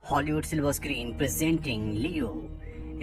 Hollywood silver screen presenting लियो।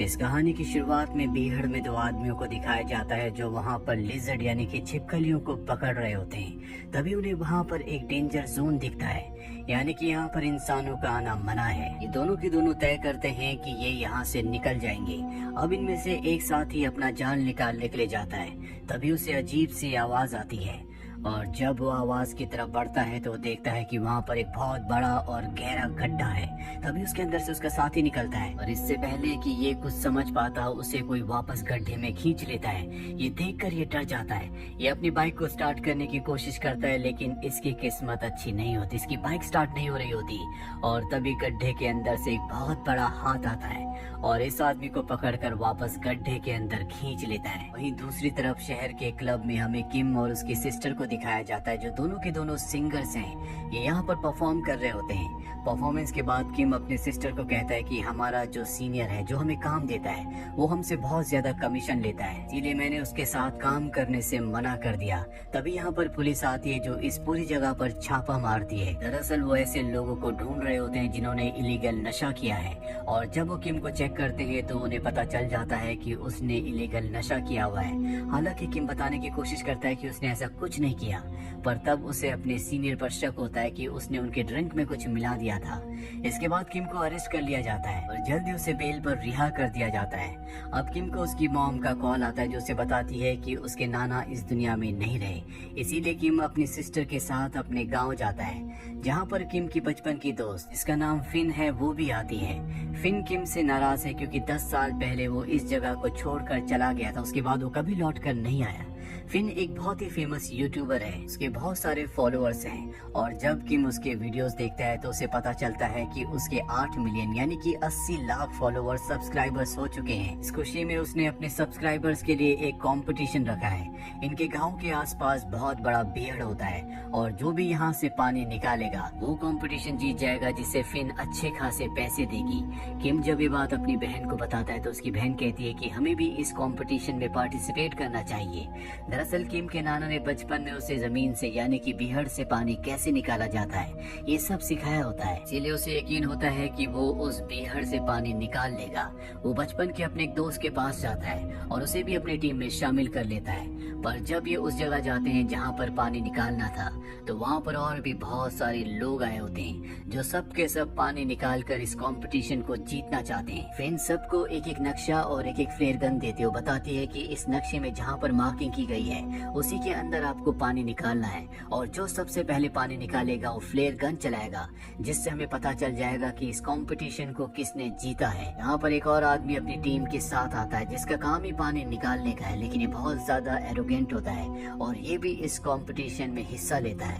इस कहानी की शुरुआत में बीहड़ में दो आदमियों को दिखाया जाता है जो वहां पर लिजर्ड यानी कि छिपकलियों को पकड़ रहे होते हैं। तभी उन्हें वहां पर एक डेंजर जोन दिखता है, यानी कि यहाँ पर इंसानों का आना मना है। ये दोनों की दोनों तय करते हैं कि ये यहाँ से निकल जाएंगे। अब इनमें से एक साथी अपना जान निकालने के लिए जाता है। तभी उसे अजीब सी आवाज आती है और जब वो आवाज की तरफ बढ़ता है तो वो देखता है कि वहाँ पर एक बहुत बड़ा और गहरा गड्ढा है। तभी उसके अंदर से उसका साथी निकलता है और इससे पहले कि ये कुछ समझ पाता उसे कोई वापस गड्ढे में खींच लेता है। ये देखकर ये डर जाता है। ये अपनी बाइक को स्टार्ट करने की कोशिश करता है, लेकिन इसकी किस्मत अच्छी नहीं होती, इसकी बाइक स्टार्ट नहीं हो रही होती। और तभी गड्ढे के अंदर से एक बहुत बड़ा हाथ आता है और इस आदमी को पकड़कर वापस गड्ढे के अंदर खींच लेता है। वहीं दूसरी तरफ शहर के क्लब में हमें किम और उसकी सिस्टर को दिखाया जाता है, जो दोनों के दोनों सिंगर्स हैं। ये यहाँ पर परफॉर्म कर रहे होते हैं। परफॉर्मेंस के बाद किम अपने सिस्टर को कहता है कि हमारा जो सीनियर है, जो हमें काम देता है, वो हमसे बहुत ज्यादा कमीशन लेता है, इसीलिए मैंने उसके साथ काम करने से मना कर दिया। तभी यहाँ पर पुलिस आती है जो इस पूरी जगह पर छापा मारती है। दरअसल वो ऐसे लोगों को ढूंढ रहे होते हैं जिन्होंने इलीगल नशा किया है। और जब वो किम को चेक करते हैं तो उन्हें पता चल जाता है कि उसने इलीगल नशा किया हुआ है। हालांकि किम बताने की कोशिश करता है कि उसने ऐसा कुछ नहीं किया, पर तब उसे अपने सीनियर पर शक होता है कि उसने उनके ड्रिंक में कुछ मिला दिया था। इसके बाद किम को अरेस्ट कर लिया जाता है और जल्दी उसे बेल पर रिहा कर दिया जाता है। अब किम को उसकी मॉम का कॉल आता है जो उसे बताती है कि उसके नाना इस दुनिया में नहीं रहे। इसीलिए किम अपनी सिस्टर के साथ अपने गाँव जाता है, जहाँ पर किम की बचपन की दोस्त जिसका नाम फिन है वो भी आती है। फिन किम से नाराज है क्योंकि 10 साल पहले वो इस जगह को छोड़कर चला गया था। उसके बाद वो कभी लौट कर नहीं आया। फिन एक बहुत ही फेमस यूट्यूबर है, उसके बहुत सारे फॉलोअर्स हैं और जब किम उसके वीडियोस देखता है तो उसे पता चलता है कि उसके 8 मिलियन यानी कि 80 लाख फॉलोअर्स सब्सक्राइबर्स हो चुके हैं। इस खुशी में उसने अपने सब्सक्राइबर्स के लिए एक कंपटीशन रखा है। इनके गाँव के आसपास बहुत बड़ा बीहड़ होता है और जो भी यहाँ से पानी निकालेगा वो कंपटीशन जीत जाएगा, जिससे फिन अच्छे खासे पैसे देगी। किम जब ये बात अपनी बहन को बताता है तो उसकी बहन कहती है कि हमें भी इस कंपटीशन में पार्टिसिपेट करना चाहिए। दरअसल किम के नाना ने बचपन में उसे जमीन से यानी कि बीहड़ से पानी कैसे निकाला जाता है ये सब सिखाया होता है, इसीलिए उसे यकीन होता है कि वो उस बीहड़ से पानी निकाल लेगा। वो बचपन के अपने एक दोस्त के पास जाता है और उसे भी अपनी टीम में शामिल कर लेता है। पर जब ये उस जगह जाते हैं जहाँ पर पानी निकालना था तो वहाँ पर और भी बहुत सारे लोग आए होते हैं जो सब के सब पानी निकाल कर इस कंपटीशन को जीतना चाहते हैं। फिर सबको एक एक नक्शा और एक एक फ्लेयर गन देते हो, बताती है कि इस नक्शे में जहाँ पर मार्किंग की गई है उसी के अंदर आपको पानी निकालना है और जो सबसे पहले पानी निकालेगा वो फ्लेयर गन चलाएगा, जिससे हमें पता चल जाएगा कि इस कंपटीशन को किसने जीता है। यहाँ पर एक और आदमी अपनी टीम के साथ आता है जिसका काम ही पानी निकालने का है, लेकिन ये बहुत ज्यादा एरोगेंट होता है और ये भी इस कंपटीशन में हिस्सा लेता है।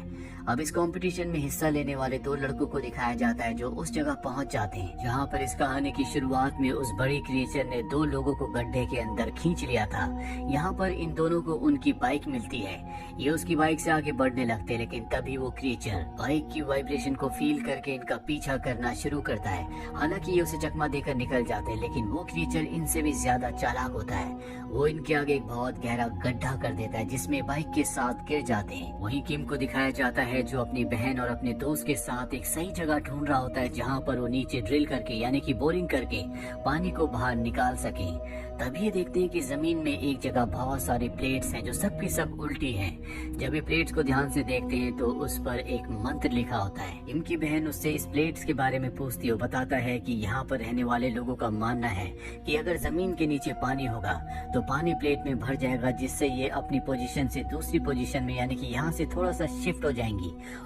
अब इस कंपटीशन में हिस्सा लेने वाले 2 लड़कों को दिखाया जाता है जो उस जगह पहुंच जाते हैं जहां पर इस कहानी की शुरुआत में उस बड़ी क्रिएचर ने 2 लोगों को गड्ढे के अंदर खींच लिया था। यहाँ पर इन दोनों को उनकी बाइक मिलती है। ये उसकी बाइक से आगे बढ़ने लगते हैं, लेकिन तभी वो क्रिएचर बाइक की वाइब्रेशन को फील करके इनका पीछा करना शुरू करता है। हालांकि ये उसे चकमा देकर निकल जाते हैं, लेकिन वो क्रिएचर इनसे भी ज्यादा चालाक होता है। वो इनके आगे एक बहुत गहरा गड्ढा कर देता है जिसमें बाइक के साथ गिर जाते हैं। वहीं किम को दिखाया जाता है जो अपनी बहन और अपने दोस्त के साथ एक सही जगह ढूंढ रहा होता है जहां पर वो नीचे ड्रिल करके यानी कि बोरिंग करके पानी को बाहर निकाल सके। तभी ये देखते हैं कि जमीन में एक जगह बहुत सारी प्लेट्स हैं जो सब की सब उल्टी हैं। जब ये प्लेट्स को ध्यान से देखते हैं तो उस पर एक मंत्र लिखा होता है। इनकी बहन उससे इस प्लेट्स के बारे में पूछती है। वो बताता है कि यहाँ पर रहने वाले लोगों का मानना है कि अगर जमीन के नीचे पानी होगा तो पानी प्लेट में भर जाएगा, जिससे ये अपनी पोजीशन से दूसरी पोजीशन में यानी कि यहाँ से थोड़ा सा शिफ्ट हो जाएंगी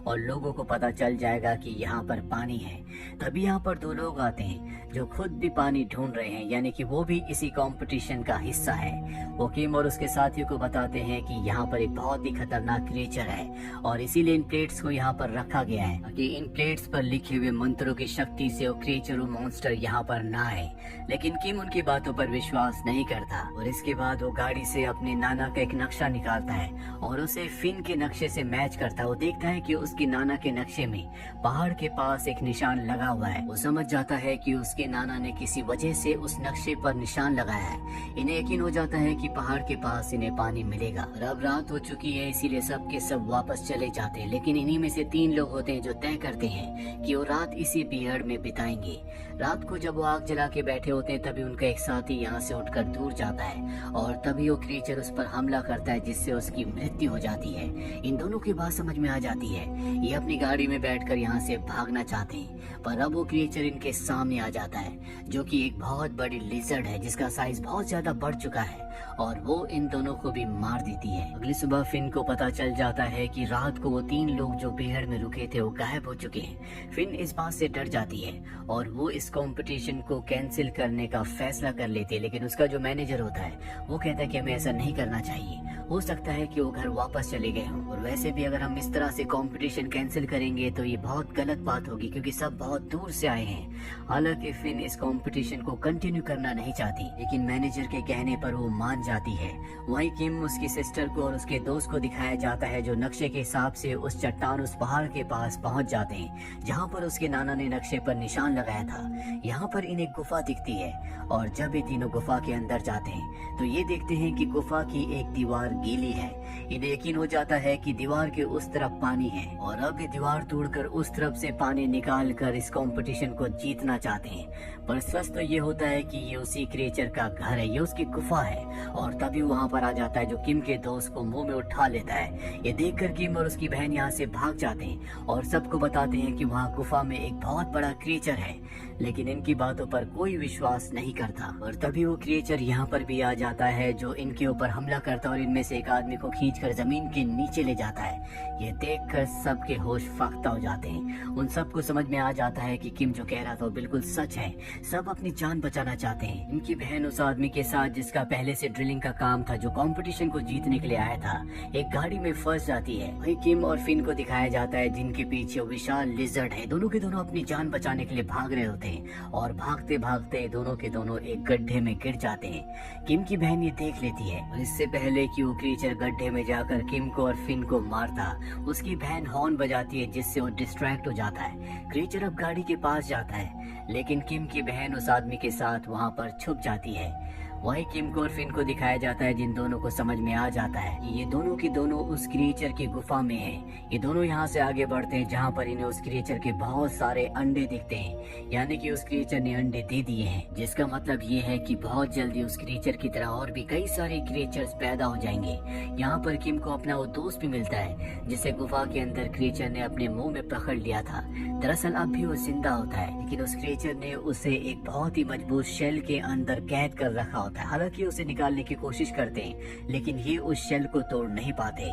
और लोगों को पता चल जाएगा कि यहाँ पर पानी है। तभी यहाँ पर 2 लोग आते हैं जो खुद भी पानी ढूंढ रहे हैं, यानी कि वो भी इसी कंपटीशन का हिस्सा है। वो किम और उसके साथियों को बताते हैं कि यहाँ पर एक बहुत ही खतरनाक क्रिएचर है और इसीलिए इन प्लेट्स को यहाँ पर रखा गया है ताकि इन प्लेट्स पर लिखे हुए मंत्रों की शक्ति से वो क्रिएचर और मॉन्स्टर यहाँ पर ना आए। लेकिन किम उनकी बातों पर विश्वास नहीं करता और इसके बाद वो गाड़ी से अपने नाना का एक नक्शा निकालता है और उसे फिन के नक्शे से मैच करता है। वो देखता देखता है कि उसके नाना के नक्शे में पहाड़ के पास एक निशान लगा हुआ है। वो समझ जाता है कि उसके नाना ने किसी वजह से उस नक्शे पर निशान लगाया है। इन्हें यकीन हो जाता है कि पहाड़ के पास इन्हें पानी मिलेगा। और अब रात हो चुकी है, इसीलिए सब के सब वापस चले जाते हैं। लेकिन इन्हीं में से 3 लोग होते हैं जो तय करते हैं कि वो रात इसी बिहड़ में बिताएंगे। रात को जब वो आग जला के बैठे होते हैं तभी उनका एक साथी यहाँ से उठकर दूर जाता है और तभी वो क्रिएचर उस पर हमला करता है, जिससे उसकी मृत्यु हो जाती है। इन दोनों की बात समझ में आ जाती है। ये अपनी गाड़ी में बैठकर यहाँ से भागना चाहते हैं, पर अब वो क्रिएचर इनके सामने आ जाता है, जो कि एक बहुत बड़ी लिजर्ड है जिसका साइज बहुत ज्यादा बढ़ चुका है और वो इन दोनों को भी मार देती है। अगली सुबह फिन को पता चल जाता है कि रात को वो 3 लोग जो बिहड़ में रुके थे वो गायब हो चुके हैं। फिन इस बात से डर जाती है और वो इस कंपटीशन को कैंसिल करने का फैसला कर लेती है। लेकिन उसका जो मैनेजर होता है वो कहता है कि हमें ऐसा नहीं करना चाहिए, हो सकता है कि वो घर वापस चले गए हों, और वैसे भी अगर हम इस तरह से कंपटीशन कैंसिल करेंगे तो ये बहुत गलत बात होगी क्योंकि सब बहुत दूर से आए हैं। हालांकि फिन इस कंपटीशन को कंटिन्यू करना नहीं चाहती, लेकिन मैनेजर के कहने पर वो मान जाती है। वहीं किम, उसकी सिस्टर को और उसके दोस्त को दिखाया जाता है जो नक्शे के हिसाब से उस चट्टान, उस पहाड़ के पास पहुंच जाते हैं जहां पर उसके नाना ने नक्शे पर निशान लगाया था। यहाँ पर इन्हें गुफा दिखती है और जब ये तीनों गुफा के अंदर जाते हैं तो ये देखते हैं कि गुफा की एक दीवार गीली है। इन्हें यकीन हो जाता है कि दीवार के उस तरफ पानी है और अब ये दीवार तोड़कर उस तरफ से पानी निकाल कर इस कंपटीशन को जीतना चाहते हैं। पर सच तो ये होता है कि ये उसी क्रिएचर का घर है, ये उसकी गुफा है। और तभी वहाँ पर आ जाता है जो किम के दोस्त को मुंह में उठा लेता है। ये देखकर किम और उसकी बहन यहाँ से भाग जाते हैं और सबको बताते हैं कि वहाँ गुफा में एक बहुत बड़ा क्रिएचर है, लेकिन इनकी बातों पर कोई विश्वास नहीं करता। और तभी वो क्रिएचर यहाँ पर भी आ जाता है जो इनके ऊपर हमला करता है और इनमें से एक आदमी को खींचकर जमीन के नीचे ले जाता है। ये देखकर सबके होश फाख्ता हो जाते हैं। उन सबको समझ में आ जाता है कि किम जो कह रहा था वो बिल्कुल सच है। सब अपनी जान बचाना चाहते हैं। इनकी बहन उस आदमी के साथ जिसका पहले से ड्रिलिंग का काम था, जो कंपटीशन को जीतने के लिए आया था, एक गाड़ी में फंस जाती है। वहीं किम और फिन को दिखाया जाता है जिनके पीछे विशाल लिजर्ड है। दोनों के दोनों अपनी जान बचाने के लिए भाग रहे होते हैं और भागते भागते दोनों के दोनों एक गड्ढे में गिर जाते हैं। किम की बहन ये देख लेती है और इससे पहले कि वो क्रिएचर गड्ढे में जाकर किम को और फिन को मारता, उसकी बहन हॉर्न बजाती है जिससे वो डिस्ट्रैक्ट हो जाता है। क्रिएचर अब गाड़ी के पास जाता है, लेकिन किम की बहन उस आदमी के साथ वहाँ पर छुप जाती है। वहीं किम को और फिन को दिखाया जाता है जिन दोनों को समझ में आ जाता है कि ये दोनों की दोनों उस क्रिएचर की गुफा में हैं। ये दोनों यहाँ से आगे बढ़ते हैं जहाँ पर इन्हें उस क्रिएचर के बहुत सारे अंडे दिखते हैं, यानी कि उस क्रिएचर ने अंडे दे दिए हैं, जिसका मतलब ये है कि बहुत जल्दी उस क्रिएचर की तरह और भी कई सारे क्रिएचर्स पैदा हो जाएंगे। यहाँ पर किम को अपना वो दोस्त भी मिलता है जिसे गुफा के अंदर क्रिएचर ने अपने मुंह में पकड़ लिया था। दरअसल अब भी वो जिंदा होता है, लेकिन उस क्रिएचर ने उसे एक बहुत ही मजबूत शेल के अंदर कैद कर रखा होता है। हालांकि उसे निकालने की कोशिश करते हैं, लेकिन ये उस शेल को तोड़ नहीं पाते।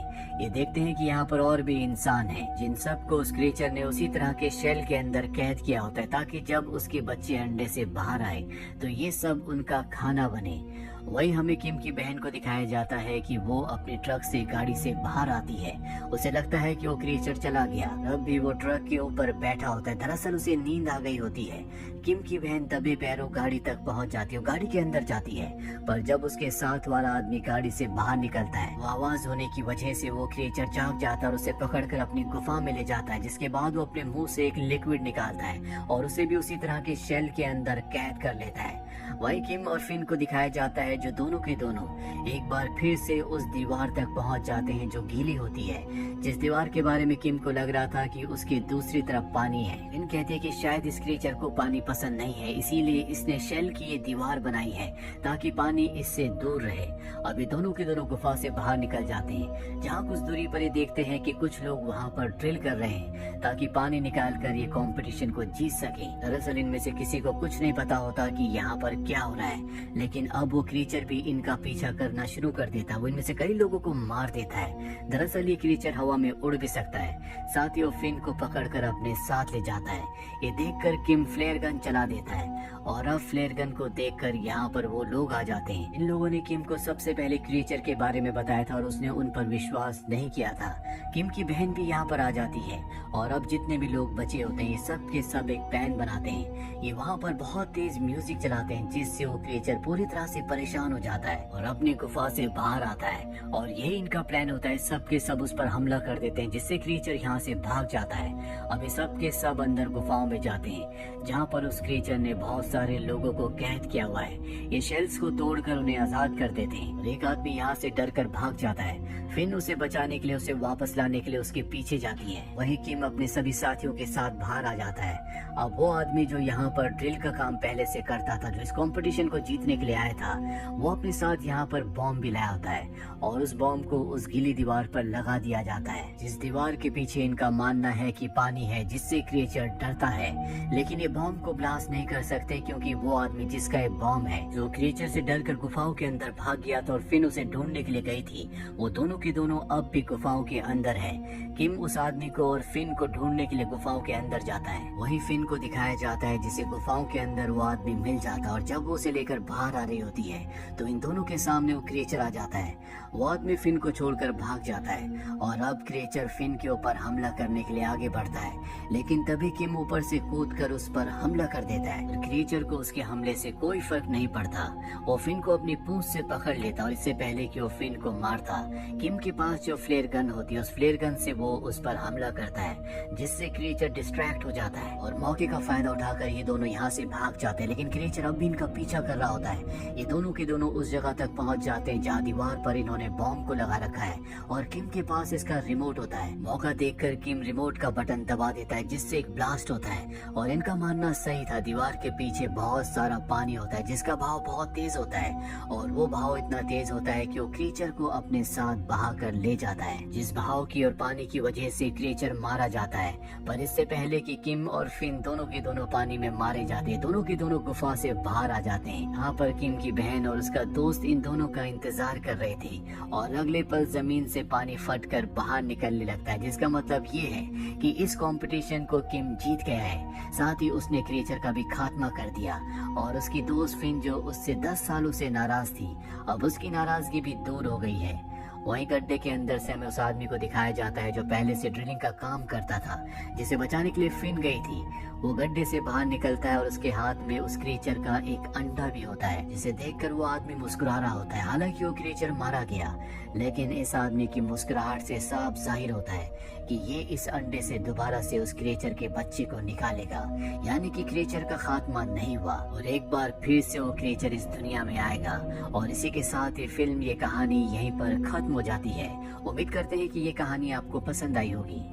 ये देखते हैं कि यहाँ पर और भी इंसान हैं, जिन सबको उस क्रिएचर ने उसी तरह के शेल के अंदर कैद किया होता है ताकि जब उसके बच्चे अंडे से बाहर आए तो ये सब उनका खाना बने। वही हमें किम की बहन को दिखाया जाता है कि वो अपने ट्रक से गाड़ी से बाहर आती है। उसे लगता है कि वो क्रिएचर चला गया, अब भी वो ट्रक के ऊपर बैठा होता है। दरअसल उसे नींद आ गई होती है। किम की बहन दबे पैरों गाड़ी तक पहुंच जाती है, गाड़ी के अंदर जाती है, पर जब उसके साथ वाला आदमी गाड़ी से बाहर निकलता है, वो आवाज होने की वजह से वो क्रिएचर जाग जाता है और उसे पकड़कर अपनी गुफा में ले जाता है, जिसके बाद वो अपने मुंह से एक लिक्विड निकालता है और उसे भी उसी तरह के शेल के अंदर कैद कर लेता है। वही किम और फिन को दिखाया जाता है जो दोनों के दोनों एक बार फिर से उस दीवार तक पहुंच जाते हैं जो गीली होती है, जिस दीवार के बारे में किम को लग रहा था कि उसकी दूसरी तरफ पानी है। फिन कहते हैं कि शायद इस क्रिएचर को पानी पसंद नहीं है, इसीलिए इसने शेल की ये दीवार बनाई है ताकि पानी इससे दूर रहे। अभी दोनों के दोनों गुफा से बाहर निकल जाते हैं, जहाँ कुछ दूरी पर ये देखते हैं कि कुछ लोग वहाँ पर ड्रिल कर रहे हैं ताकि पानी निकाल कर ये कंपटीशन को जीत सके। दरअसल इनमें से किसी को कुछ नहीं पता होता कि यहाँ पर क्या हो रहा है, लेकिन अब वो क्रिएचर भी इनका पीछा करना शुरू कर देता है। वो इनमें से कई लोगों को मार देता है। दरअसल ये क्रिएचर हवा में उड़ भी सकता है। साथ ही वो फिन को पकड़कर अपने साथ ले जाता है। ये देखकर किम फ्लेयर गन चला देता है और अब फ्लेयर गन को देखकर यहाँ पर वो लोग आ जाते हैं। इन लोगों ने किम को सबसे पहले क्रिएचर के बारे में बताया था और उसने उन पर विश्वास नहीं किया था। किम की बहन भी यहाँ पर आ जाती है और अब जितने भी लोग बचे होते हैं ये सब के सब एक प्लान बनाते हैं। ये वहाँ पर बहुत तेज म्यूजिक चलाते हैं जिससे वो क्रिएचर पूरी तरह से परेशान हो जाता है और अपनी गुफा से बाहर आता है। और यही इनका प्लान होता है, सब के सब उस पर हमला कर देते हैं जिससे क्रिएचर यहाँ से भाग जाता है। अब ये सब के सब अंदर गुफाओं में जाते हैं जहाँ पर उस क्रिएचर ने बहुत सारे लोगों को कैद किया हुआ है। ये शेल्स को तोड़कर उन्हें आजाद कर देते हैं और एक आदमी यहाँ से डर कर भाग जाता है। फिन उसे बचाने के लिए, उसे वापस लाने के लिए उसके पीछे जाती है। वहीं किम अपने सभी साथियों के साथ बाहर आ जाता है। अब वो आदमी जो यहाँ पर ड्रिल का काम पहले से करता था, जो इस कंपटीशन को जीतने के लिए आया था, वो अपने साथ यहाँ पर बॉम्ब भी लाया होता है और उस बॉम्ब को उस गीली दीवार पर लगा दिया जाता है, जिस दीवार के पीछे इनका मानना है कि पानी है, जिससे क्रिएचर डरता है। लेकिन ये बॉम्ब को ब्लास्ट नहीं कर सकते क्योंकि वो आदमी जिसका ये बॉम्ब है, जो क्रिएचर से डरकर गुफाओं के अंदर भाग गया था और फिन उसे ढूंढने के लिए गई थी, वो दोनों के दोनों अब भी गुफाओं के अंदर है। किम उस आदमी को और फिन को ढूंढने के लिए गुफाओं के अंदर जाता है। वहीं फिन को दिखाया जाता है जिसे गुफाओं के अंदर वो आदमी मिल जाता है और जब वो उसे लेकर बाहर आ रही होती है तो इन दोनों के सामने वो क्रिएचर आ जाता है। वो आदमी फिन को छोड़कर भाग जाता है और अब क्रिएचर फिन के ऊपर हमला करने के लिए आगे बढ़ता है, लेकिन तभी किम ऊपर से कूदकर उस पर हमला कर देता है। क्रिएचर को उसके हमले से कोई फर्क नहीं पड़ता। वो फिन को अपनी पूंछ से पकड़ लेता और इससे पहले कि वो फिन को मारता, किम के पास जो फ्लेयर गन होती है, उस फ्लेयर गन से वो उस पर हमला करता है, जिससे क्रिएचर डिस्ट्रैक्ट हो जाता है और मौके का फायदा उठाकर ये दोनों यहाँ से भाग जाते हैं। लेकिन क्रिएचर अब भी इनका पीछा कर रहा होता है। ये दोनों के दोनों उस जगह तक पहुंच जाते हैं जहाँ दीवार पर इन्होंने बॉम्ब को लगा रखा है और किम के पास इसका रिमोट होता है। मौका देखकर किम रिमोट का बटन दबा देता है जिससे एक ब्लास्ट होता है और इनका मानना सही था, दीवार के पीछे बहुत सारा पानी होता है जिसका बहाव बहुत तेज होता है और वो बहाव इतना तेज होता है कि वो क्रिएचर को अपने साथ बहा कर ले जाता है, जिस बहाव की और पानी की वजह से क्रिएचर मारा जाता है। पर इससे पहले कि किम और फिन दोनों के दोनों पानी में मारे जाते हैं, दोनों के दोनों गुफा से बाहर आ जाते हैं। यहाँ पर किम की बहन और उसका दोस्त इन दोनों का इंतजार कर रहे थे और अगले पल जमीन से पानी फटकर बाहर निकलने लगता है, जिसका मतलब ये है कि इस कंपटीशन को किम जीत गया है। साथ ही उसने क्रिएचर का भी खात्मा कर दिया और उसकी दोस्त फिन जो उससे 10 सालों से नाराज थी, अब उसकी नाराजगी भी दूर हो गई है। वहीं गड्ढे के अंदर से हमें उस आदमी को दिखाया जाता है जो पहले से ड्रिलिंग का काम करता था, जिसे बचाने के लिए फिन गई थी। वो गड्ढे से बाहर निकलता है और उसके हाथ में उस क्रिएचर का एक अंडा भी होता है, जिसे देखकर वो आदमी मुस्कुरा रहा होता है। हालांकि वो क्रिएचर मारा गया, लेकिन इस आदमी की मुस्कुराहट से साफ जाहिर होता है कि ये इस अंडे से दोबारा से उस क्रिएचर के बच्चे को निकालेगा, यानी कि क्रिएचर का खात्मा नहीं हुआ और एक बार फिर से वो क्रिएचर इस दुनिया में आएगा। और इसी के साथ ये फिल्म, ये कहानी यहीं पर खत्म हो जाती है। उम्मीद करते हैं कि ये कहानी आपको पसंद आई होगी।